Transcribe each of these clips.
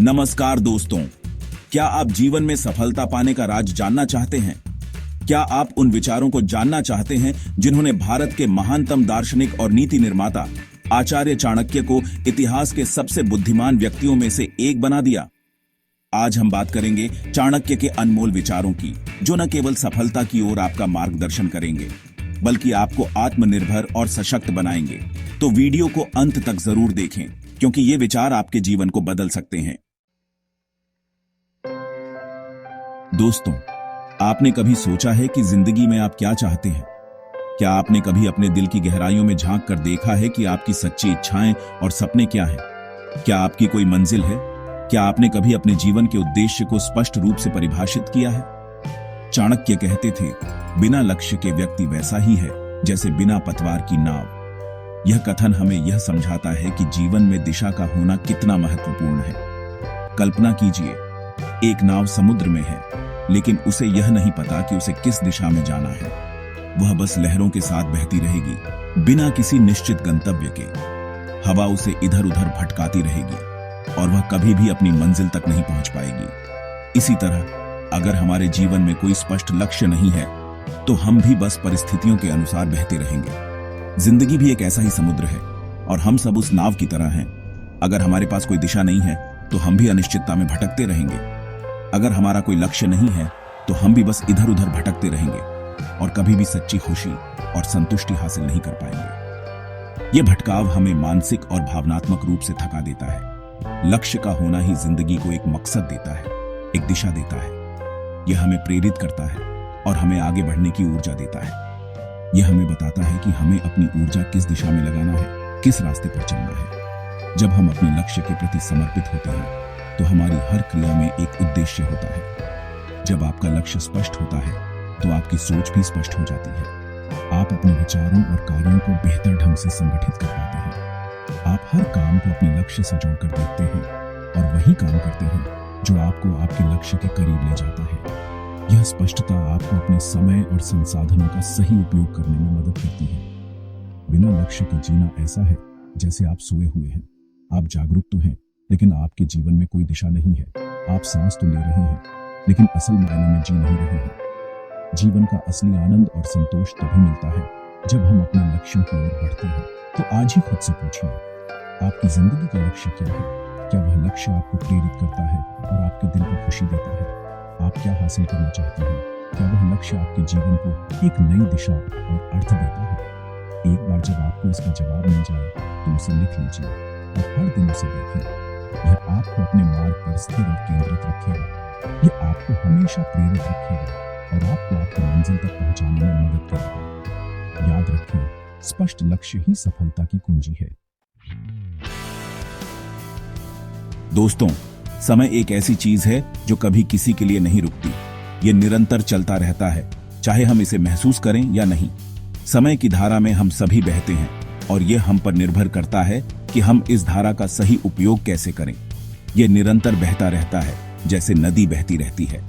नमस्कार दोस्तों, क्या आप जीवन में सफलता पाने का राज जानना चाहते हैं? क्या आप उन विचारों को जानना चाहते हैं जिन्होंने भारत के महानतम दार्शनिक और नीति निर्माता आचार्य चाणक्य को इतिहास के सबसे बुद्धिमान व्यक्तियों में से एक बना दिया? आज हम बात करेंगे चाणक्य के अनमोल विचारों की, जो न केवल सफलता की ओर आपका मार्गदर्शन करेंगे, बल्कि आपको आत्मनिर्भर और सशक्त बनाएंगे। तो वीडियो को अंत तक जरूर देखें, क्योंकि ये विचार आपके जीवन को बदल सकते हैं। दोस्तों, आपने कभी सोचा है कि जिंदगी में आप क्या चाहते हैं? क्या आपने कभी अपने दिल की गहराइयों में झांक कर देखा है कि आपकी सच्ची इच्छाएं और सपने क्या हैं? क्या आपकी कोई मंजिल है? क्या आपने कभी अपने जीवन के उद्देश्य को स्पष्ट रूप से परिभाषित किया है? चाणक्य कहते थे, बिना लक्ष्य के व्यक्ति वैसा ही है जैसे बिना पतवार की नाव। यह कथन हमें यह समझाता है कि जीवन में दिशा का होना कितना महत्वपूर्ण है। कल्पना कीजिए, एक नाव समुद्र में है, लेकिन उसे यह नहीं पता कि उसे किस दिशा में जाना है। वह बस लहरों के साथ बहती रहेगी, बिना किसी निश्चित गंतव्य के। हवा उसे इधर उधर भटकाती रहेगी और वह कभी भी अपनी मंजिल तक नहीं पहुंच पाएगी। इसी तरह अगर हमारे जीवन में कोई स्पष्ट लक्ष्य नहीं है, तो हम भी बस परिस्थितियों के अनुसार बहते रहेंगे। जिंदगी भी एक ऐसा ही समुद्र है और हम सब उस नाव की तरह हैं। अगर हमारे पास कोई दिशा नहीं है, तो हम भी अनिश्चितता में भटकते रहेंगे। अगर हमारा कोई लक्ष्य नहीं है, तो हम भी बस इधर उधर भटकते रहेंगे और कभी भी सच्ची खुशी और संतुष्टि हासिल नहीं कर पाएंगे। ये भटकाव हमें मानसिक और भावनात्मक रूप से थका देता है। लक्ष्य का होना ही जिंदगी को एक मकसद देता है, एक दिशा देता है। यह हमें प्रेरित करता है और हमें आगे बढ़ने की ऊर्जा देता है। यह हमें बताता है कि हमें अपनी ऊर्जा किस दिशा में लगाना है, किस रास्ते पर चलना है। जब हम अपने लक्ष्य के प्रति समर्पित होते हैं, तो हमारी हर क्रिया में एक उद्देश्य होता है। जब आपका लक्ष्य स्पष्ट होता है, तो आपकी सोच भी स्पष्ट हो जाती है। आप अपने विचारों और कार्यों को बेहतर ढंग से संगठित कर पाते हैं। आप हर काम को अपने लक्ष्य से जोड़कर देखते हैं और वही काम करते हैं जो आपको आपके लक्ष्य के करीब ले जाता है। यह स्पष्टता आपको अपने समय और संसाधनों का सही उपयोग करने में मदद करती है। बिना लक्ष्य के जीना ऐसा है जैसे आप सोए हुए हैं। आप जागरूक तो हैं, लेकिन आपके जीवन में कोई दिशा नहीं है। आप सांस तो ले रहे हैं, लेकिन असल मायने में जी नहीं रहे हैं। जीवन का असली आनंद और संतोष तभी मिलता है जब हम अपने लक्ष्यों की ओर बढ़ते हैं। तो आज ही खुद से पूछिए, आपकी जिंदगी का लक्ष्य क्या है? क्या वह लक्ष्य आपको प्रेरित करता है और आपके दिल को खुशी देता है? आप क्या हासिल करना चाहते हैं? क्या वह लक्ष्य आपके जीवन को एक नई दिशा और अर्थ देता है? एक बार जब आपको इसका जवाब मिल जाए, तो उसे लिख लीजिए और हर दिन उसे देखें। यह आपको अपने मार्ग पर स्थिर और केंद्रित रखेगा। यह आपको हमेशा प्रेरित रखेगा और आपको आपकी मंजिल तक पहुंचाने में मदद करेगा। याद रखें, स्पष्ट लक्ष्य ही सफलता की कुंजी है। दोस्तों, समय एक ऐसी चीज है जो कभी किसी के लिए नहीं रुकती। ये निरंतर चलता रहता है, चाहे हम इसे महसूस करें या नहीं। समय की धारा में हम सभी बहते हैं और यह हम पर निर्भर करता है कि हम इस धारा का सही उपयोग कैसे करें। यह निरंतर बहता रहता है, जैसे नदी बहती रहती है।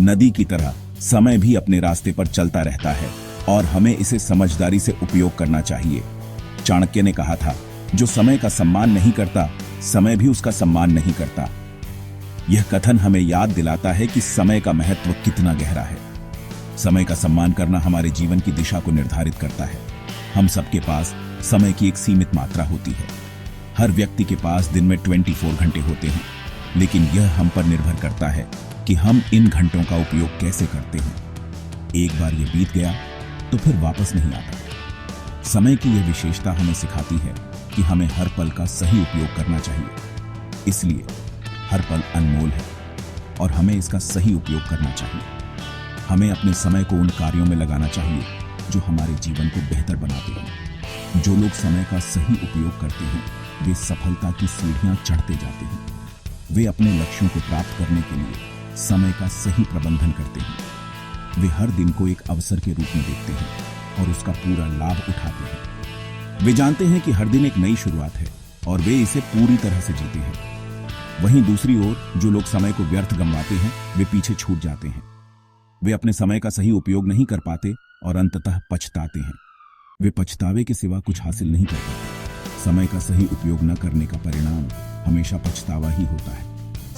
नदी की तरह समय भी अपने रास्ते पर चलता रहता है और हमें इसे समझदारी से उपयोग करना चाहिए। चाणक्य ने कहा था, जो समय का सम्मान नहीं करता, समय भी उसका सम्मान नहीं करता। यह कथन हमें याद दिलाता है कि समय का महत्व कितना गहरा है। समय का सम्मान करना हमारे जीवन की दिशा को निर्धारित करता है। हम सबके पास समय की एक सीमित मात्रा होती है। हर व्यक्ति के पास दिन में 24 घंटे होते हैं, लेकिन यह हम पर निर्भर करता है कि हम इन घंटों का उपयोग कैसे करते हैं। एक बार ये बीत गया तो फिर वापस नहीं आता। समय की यह विशेषता हमें सिखाती है कि हमें हर पल का सही उपयोग करना चाहिए। इसलिए हर पल अनमोल है और हमें इसका सही उपयोग करना चाहिए। हमें अपने समय को उन कार्यों में लगाना चाहिए जो हमारे जीवन को बेहतर बनाते हैं। जो लोग समय का सही उपयोग करते हैं, वे सफलता की सीढ़ियां चढ़ते जाते हैं। वे अपने लक्ष्यों को प्राप्त करने के लिए समय का सही प्रबंधन करते हैं। वे हर दिन को एक अवसर के रूप में देखते हैं और उसका पूरा लाभ उठाते हैं। वे जानते हैं कि हर दिन एक नई शुरुआत है और वे इसे पूरी तरह से जीते हैं। वहीं दूसरी ओर जो लोग समय को व्यर्थ गंवाते हैं, वे पीछे छूट जाते हैं। वे अपने समय का सही उपयोग नहीं कर पाते और अंततः पछताते हैं। वे पछतावे के सिवा कुछ हासिल नहीं कर पाते। समय का सही उपयोग न करने का परिणाम हमेशा पछतावा ही होता है।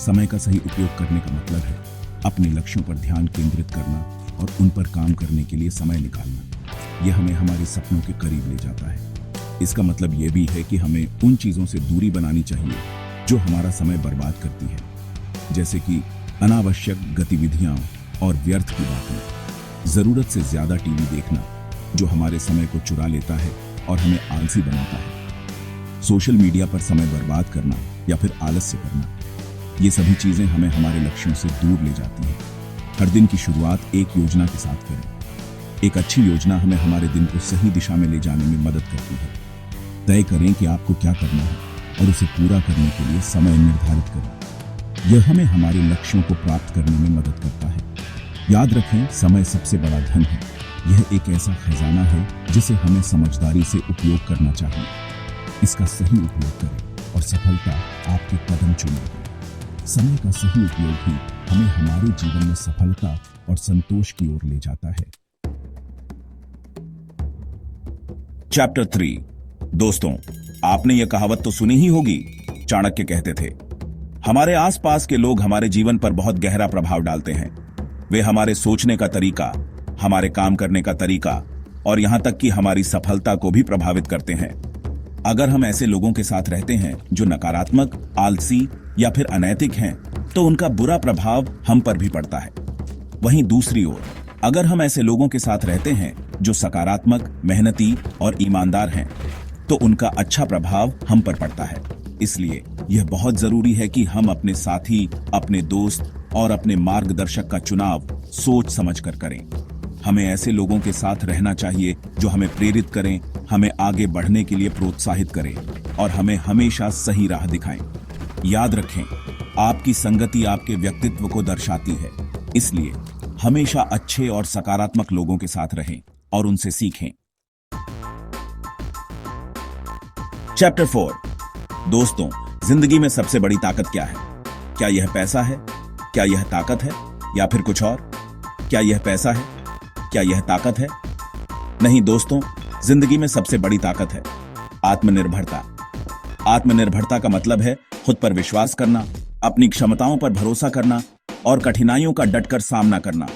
समय का सही उपयोग करने का मतलब है अपने लक्ष्यों पर ध्यान केंद्रित करना और उन पर काम करने के लिए समय निकालना। यह हमें हमारे सपनों के करीब ले जाता है। इसका मतलब यह भी है कि हमें उन चीजों से दूरी बनानी चाहिए जो हमारा समय बर्बाद करती है, जैसे कि अनावश्यक गतिविधियां और व्यर्थ की बातें। जरूरत से ज्यादा टीवी देखना जो हमारे समय को चुरा लेता है और हमें आलसी बनाता है। सोशल मीडिया पर समय बर्बाद करना या फिर आलस्य करना, ये सभी चीजें हमें हमारे लक्ष्यों से दूर ले जाती हैं। हर दिन की शुरुआत एक योजना के साथ करें। एक अच्छी योजना हमें हमारे दिन को सही दिशा में ले जाने में मदद करती है। तय करें कि आपको क्या करना है और उसे पूरा करने के लिए समय निर्धारित करें। यह हमें हमारे लक्ष्यों को प्राप्त करने में मदद करता है। याद रखें, समय सबसे बड़ा धन है। यह एक ऐसा खजाना है जिसे हमें समझदारी से उपयोग करना चाहिए। इसका सही उपयोग करें और सफलता आपके कदम चूमेगी। समय का सही उपयोग ही हमें हमारे जीवन में सफलता और संतोष की ओर ले जाता है। चैप्टर 3। दोस्तों, आपने यह कहावत तो सुनी ही होगी। चाणक्य कहते थे, हमारे आसपास के लोग हमारे जीवन पर बहुत गहरा प्रभाव डालते हैं। वे हमारे सोचने का तरीका, हमारे काम करने का तरीका और यहां तक कि हमारी सफलता को भी प्रभावित करते हैं। अगर हम ऐसे लोगों के साथ रहते हैं जो नकारात्मक, आलसी या फिर अनैतिक हैं, तो उनका बुरा प्रभाव हम पर भी पड़ता है। वहीं दूसरी ओर, अगर हम ऐसे लोगों के साथ रहते हैं जो सकारात्मक, मेहनती और ईमानदार हैं, तो उनका अच्छा प्रभाव हम पर पड़ता है। इसलिए यह बहुत जरूरी है कि हम अपने साथी, अपने दोस्त और अपने मार्गदर्शक का चुनाव सोच समझकर करें। हमें ऐसे लोगों के साथ रहना चाहिए जो हमें प्रेरित करें, हमें आगे बढ़ने के लिए प्रोत्साहित करें और हमें हमेशा सही राह दिखाएं। याद रखें, आपकी संगति आपके व्यक्तित्व को दर्शाती है। इसलिए हमेशा अच्छे और सकारात्मक लोगों के साथ रहें और उनसे सीखें। चैप्टर 4। दोस्तों, जिंदगी में सबसे बड़ी ताकत क्या है? क्या यह पैसा है? क्या यह ताकत है? या फिर कुछ और? क्या यह पैसा है? क्या यह ताकत है? नहीं दोस्तों, जिंदगी में सबसे बड़ी ताकत है आत्मनिर्भरता। आत्मनिर्भरता का मतलब है खुद पर विश्वास करना, अपनी क्षमताओं पर भरोसा करना और कठिनाइयों का डटकर सामना करना।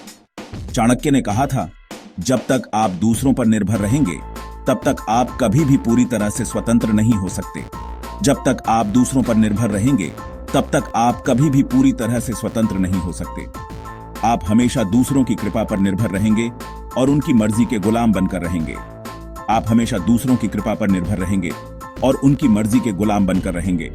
चाणक्य ने कहा था, जब तक आप दूसरों पर निर्भर रहेंगे, तब तक आप कभी भी पूरी तरह से स्वतंत्र नहीं हो सकते। जब तक आप दूसरों पर निर्भर रहेंगे, तब तक आप कभी भी पूरी तरह से स्वतंत्र नहीं हो सकते। आप हमेशा दूसरों की कृपा पर निर्भर रहेंगे और उनकी मर्जी के गुलाम बनकर रहेंगे। आप हमेशा दूसरों की कृपा पर निर्भर रहेंगे और उनकी मर्जी के गुलाम बनकर रहेंगे।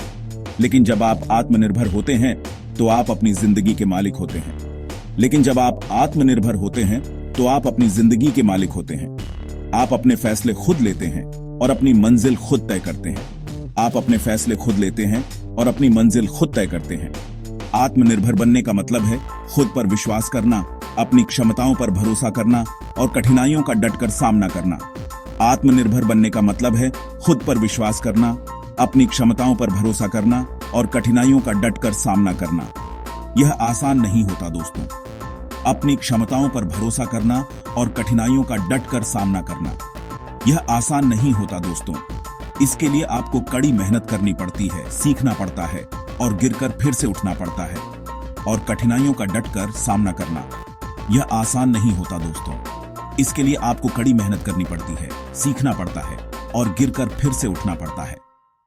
लेकिन जब आप आत्मनिर्भर होते हैं, तो आप अपनी जिंदगी के मालिक होते हैं। लेकिन जब आप आत्मनिर्भर होते हैं, तो आप अपनी जिंदगी के मालिक होते हैं। आप अपने फैसले खुद लेते हैं और अपनी मंजिल खुद तय करते हैं। आप अपने फैसले खुद लेते हैं और अपनी मंजिल खुद तय करते हैं। आत्मनिर्भर बनने का मतलब है खुद पर विश्वास करना, अपनी क्षमताओं पर भरोसा करना और कठिनाइयों का डटकर सामना करना। आत्मनिर्भर बनने का मतलब है खुद पर विश्वास करना, अपनी क्षमताओं पर भरोसा करना और कठिनाइयों का डटकर सामना करना। यह आसान नहीं होता दोस्तों। अपनी क्षमताओं पर भरोसा करना और कठिनाइयों का डटकर सामना करना, यह आसान नहीं होता दोस्तों। इसके लिए आपको कड़ी मेहनत करनी पड़ती है, सीखना पड़ता है और गिरकर फिर से उठना पड़ता है। और कठिनाइयों का डटकर सामना करना, यह आसान नहीं होता दोस्तों। इसके लिए आपको कड़ी मेहनत करनी पड़ती है, सीखना पड़ता है और गिरकर फिर से उठना पड़ता है।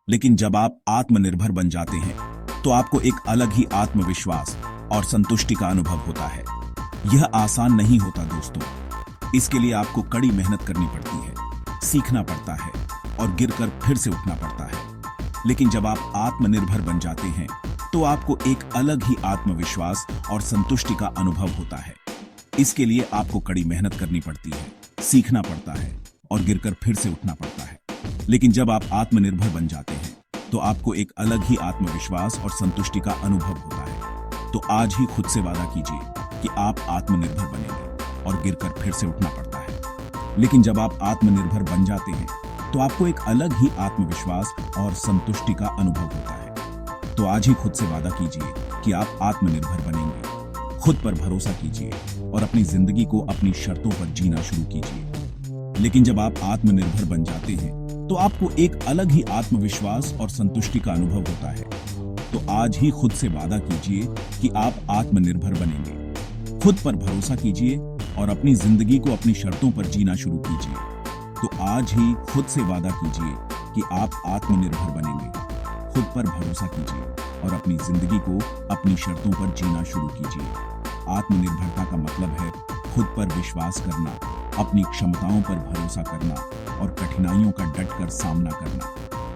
लेकिन जब आप आत्मनिर्भर बन जाते हैं, तो आपको एक अलग ही आत्मविश्वास और संतुष्टि का अनुभव होता है। यह आसान नहीं होता दोस्तों। इसके लिए आपको कड़ी मेहनत करनी पड़ती है, सीखना पड़ता है और गिरकर फिर से उठना पड़ता है। लेकिन जब आप आत्मनिर्भर बन जाते हैं, तो आपको एक अलग ही आत्मविश्वास और संतुष्टि का अनुभव होता है। इसके लिए आपको कड़ी मेहनत करनी पड़ती है, सीखना पड़ता है और गिरकर फिर से उठना पड़ता है। लेकिन जब आप आत्मनिर्भर बन जाते हैं, तो आपको एक अलग ही आत्मविश्वास और संतुष्टि का अनुभव होता है। तो आज ही खुद से वादा कीजिए कि आप आत्मनिर्भर बनेंगे और गिरकर फिर से उठना पड़ता है। लेकिन जब आप आत्मनिर्भर बन जाते हैं, तो आपको एक अलग ही आत्मविश्वास और संतुष्टि का अनुभव होता है। तो आज ही खुद से वादा कीजिए कि आप आत्मनिर्भर बनेंगे। खुद पर भरोसा कीजिए और अपनी जिंदगी को अपनी शर्तों पर जीना शुरू कीजिए। लेकिन जब आप आत्मनिर्भर बन जाते हैं, तो आपको एक अलग ही आत्मविश्वास और संतुष्टि का अनुभव होता है। तो आज ही खुद से वादा कीजिए कि आप आत्मनिर्भर बनेंगे। खुद पर भरोसा कीजिए और अपनी जिंदगी को अपनी शर्तों पर जीना शुरू कीजिए। तो आज ही खुद से वादा कीजिए कि आप आत्मनिर्भर बनेंगे। खुद पर भरोसा कीजिए और अपनी जिंदगी को अपनी शर्तों पर जीना शुरू कीजिए। आत्मनिर्भरता का मतलब है खुद पर विश्वास करना, अपनी क्षमताओं पर भरोसा करना और कठिनाइयों का डटकर सामना करना,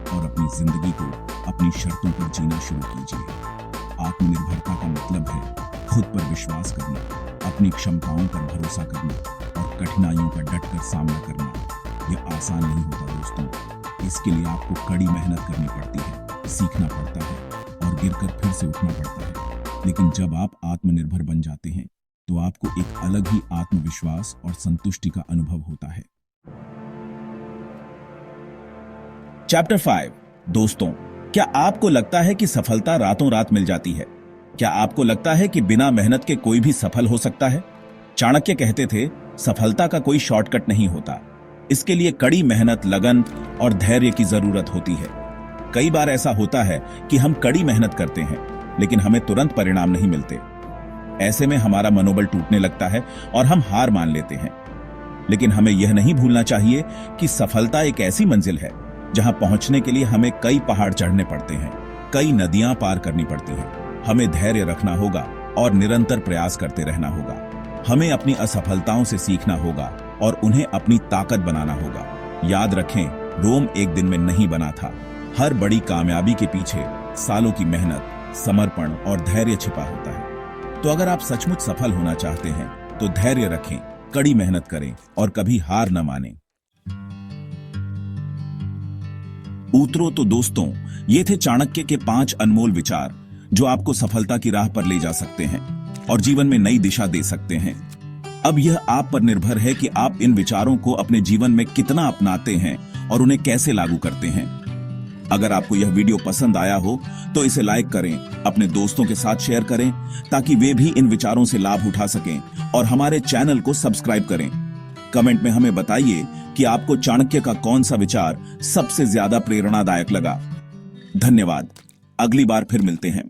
और अपनी जिंदगी को अपनी शर्तों पर जीना शुरू कीजिए। आत्मनिर्भरता का मतलब है खुद पर विश्वास करना, अपनी क्षमताओं पर भरोसा करना और कठिनाइयों का डटकर सामना करना। यह आसान नहीं होता दोस्तों। इसके लिए आपको कड़ी मेहनत करनी पड़ती है, सीखना पड़ता है और गिरकर फिर से उठना पड़ता है। लेकिन जब आप आत्मनिर्भर बन जाते हैं तो आपको एक अलग ही आत्मविश्वास और संतुष्टि का अनुभव होता है। चैप्टर 5। दोस्तों, क्या आपको लगता है कि सफलता रातों रात मिल जाती है? क्या आपको लगता है कि बिना मेहनत के कोई भी सफल हो सकता है? चाणक्य कहते थे, सफलता का कोई शॉर्टकट नहीं होता। इसके लिए कड़ी मेहनत, लगन और धैर्य की जरूरत होती है। कई बार ऐसा होता है कि हम कड़ी मेहनत करते हैं लेकिन हमें तुरंत परिणाम नहीं मिलते। ऐसे में हमारा मनोबल टूटने लगता है और हम हार मान लेते हैं। लेकिन हमें यह नहीं भूलना चाहिए कि सफलता एक ऐसी मंजिल है जहां पहुंचने के लिए हमें कई पहाड़ चढ़ने पड़ते हैं, कई नदियां पार करनी पड़ती हैं। हमें धैर्य रखना होगा और निरंतर प्रयास करते रहना होगा। हमें अपनी असफलताओं से सीखना होगा और उन्हें अपनी ताकत बनाना होगा। याद रखें, रोम एक दिन में नहीं बना था। हर बड़ी कामयाबी के पीछे सालों की मेहनत, समर्पण और धैर्य छिपा होता है। तो अगर आप सचमुच सफल होना चाहते हैं तो धैर्य रखें, कड़ी मेहनत करें और कभी हार न मानें। उतरो तो दोस्तों, ये थे चाणक्य के 5 अनमोल विचार जो आपको सफलता की राह पर ले जा सकते हैं और जीवन में नई दिशा दे सकते हैं। अब यह आप पर निर्भर है कि आप इन विचारों को अपने जीवन में कितना अपनाते हैं और उन्हें कैसे लागू करते हैं। अगर आपको यह वीडियो पसंद आया हो तो इसे लाइक करें, अपने दोस्तों के साथ शेयर करें ताकि वे भी इन विचारों से लाभ उठा सकें, और हमारे चैनल को सब्सक्राइब करें। कमेंट में हमें बताइए कि आपको चाणक्य का कौन सा विचार सबसे ज्यादा प्रेरणादायक लगा। धन्यवाद। अगली बार फिर मिलते हैं।